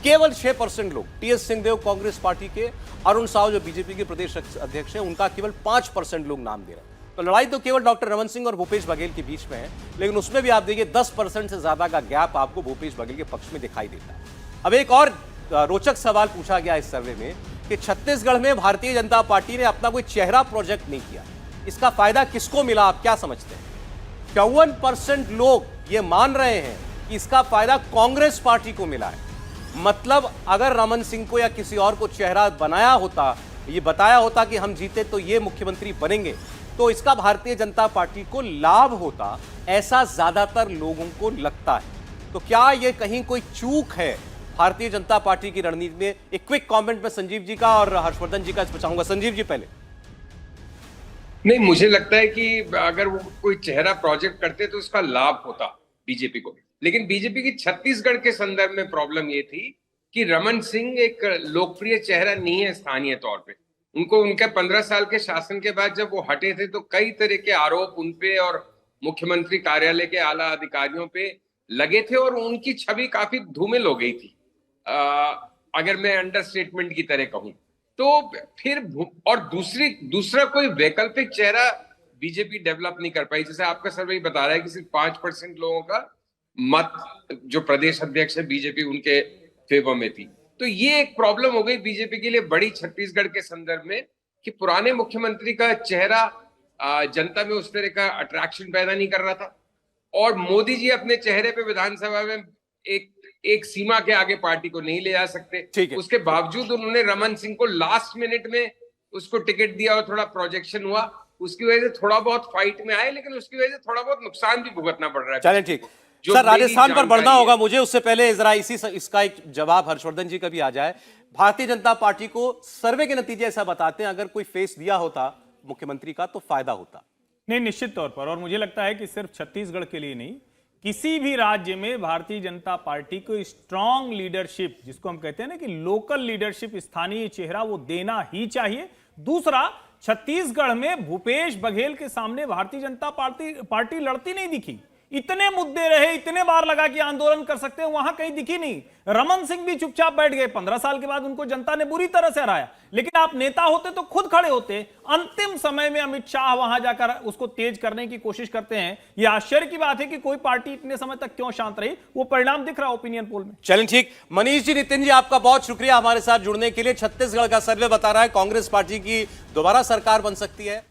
केवल 6% लोग टीएस सिंहदेव कांग्रेस पार्टी के, अरुण साव जो बीजेपी के प्रदेश अध्यक्ष हैं उनका केवल 5% लोग नाम दे रहे हैं। तो लड़ाई तो केवल डॉक्टर रमन सिंह और भूपेश बघेल के बीच में है, लेकिन उसमें भी आप देखिए 10% से ज्यादा का गैप आपको भूपेश बघेल के पक्ष में दिखाई देता है। अब एक और रोचक सवाल पूछा गया इस सर्वे में कि छत्तीसगढ़ में भारतीय जनता पार्टी ने अपना कोई चेहरा प्रोजेक्ट नहीं किया, इसका फायदा किसको मिला, आप क्या समझते हैं? 51% लोग ये मान रहे हैं कि इसका फायदा कांग्रेस पार्टी को मिला है। मतलब अगर रमन सिंह को या किसी और को चेहरा बनाया होता, ये बताया होता कि हम जीते तो ये मुख्यमंत्री बनेंगे, तो इसका भारतीय जनता पार्टी को लाभ होता, ऐसा ज्यादातर लोगों को लगता है। तो क्या ये कहीं कोई चूक है भारतीय जनता पार्टी की रणनीति में? एक क्विक कमेंट में संजीव जी का और हर्षवर्धन जी का इसमें चाहूंगा। संजीव जी पहले। नहीं, मुझे लगता है कि अगर वो कोई चेहरा प्रोजेक्ट करते तो उसका लाभ होता बीजेपी को। लेकिन बीजेपी की छत्तीसगढ़ के संदर्भ में प्रॉब्लम ये थी कि रमन सिंह एक लोकप्रिय चेहरा नहीं है स्थानीय तौर पे। उनको उनके 15 साल के शासन के बाद जब वो हटे थे तो कई तरह के आरोप उनपे और मुख्यमंत्री कार्यालय के आला अधिकारियों पे लगे थे और उनकी छवि काफी धूमिल हो गई थी, अगर मैं अंडरस्टेटमेंट की तरह कहूं तो। फिर और दूसरा कोई वैकल्पिक चेहरा बीजेपी डेवलप नहीं कर पाई। जैसे आपका सर्वे बता रहा है कि सिर्फ 5% लोगों का मत जो प्रदेश अध्यक्ष है बीजेपी उनके फेवर में थी। तो ये एक प्रॉब्लम हो गई बीजेपी के लिए बड़ी छत्तीसगढ़ के संदर्भ में कि पुराने मुख्यमंत्री का चेहरा जनता में उस तरह का अट्रैक्शन पैदा नहीं कर रहा था और मोदी जी अपने चेहरे पे विधानसभा में एक सीमा के आगे पार्टी को नहीं ले जा सकते। उसके बावजूद उन्होंने रमन सिंह को लास्ट मिनट में उसको टिकट दिया और थोड़ा प्रोजेक्शन हुआ, उसकी वजह से थोड़ा बहुत फाइट में आए, लेकिन उसकी वजह से थोड़ा बहुत नुकसान भी भुगतना पड़ रहा है। चलिए ठीक सर, राजस्थान पर बढ़ना होगा मुझे, उससे पहले जरा इसका एक जवाब हर्षवर्धन जी का भी आ जाए। भारतीय जनता पार्टी को सर्वे के नतीजे ऐसा बताते हैं अगर कोई फेस दिया होता मुख्यमंत्री का तो फायदा होता। नहीं, निश्चित तौर पर। और मुझे लगता है कि सिर्फ छत्तीसगढ़ के लिए नहीं, किसी भी राज्य में भारतीय जनता पार्टी को स्ट्रांग लीडरशिप, जिसको हम कहते हैं ना कि लोकल लीडरशिप, स्थानीय चेहरा, वो देना ही चाहिए। दूसरा, छत्तीसगढ़ में भूपेश बघेल के सामने भारतीय जनता पार्टी लड़ती नहीं दिखी। इतने मुद्दे रहे, इतने बार लगा कि आंदोलन कर सकते हैं, वहां कहीं दिखी नहीं। रमन सिंह भी चुपचाप बैठ गए, 15 साल के बाद उनको जनता ने बुरी तरह से हराया। लेकिन आप नेता होते तो खुद खड़े होते। अंतिम समय में अमित शाह वहां जाकर उसको तेज करने की कोशिश करते हैं। यह आश्चर्य की बात है कि कोई पार्टी इतने समय तक क्यों शांत रही। वो परिणाम दिख रहा है ओपिनियन पोल में। चलें ठीक। मनीष जी, नितिन जी, आपका बहुत शुक्रिया हमारे साथ जुड़ने के लिए। छत्तीसगढ़ का सर्वे बता रहा है कांग्रेस पार्टी की दोबारा सरकार बन सकती है।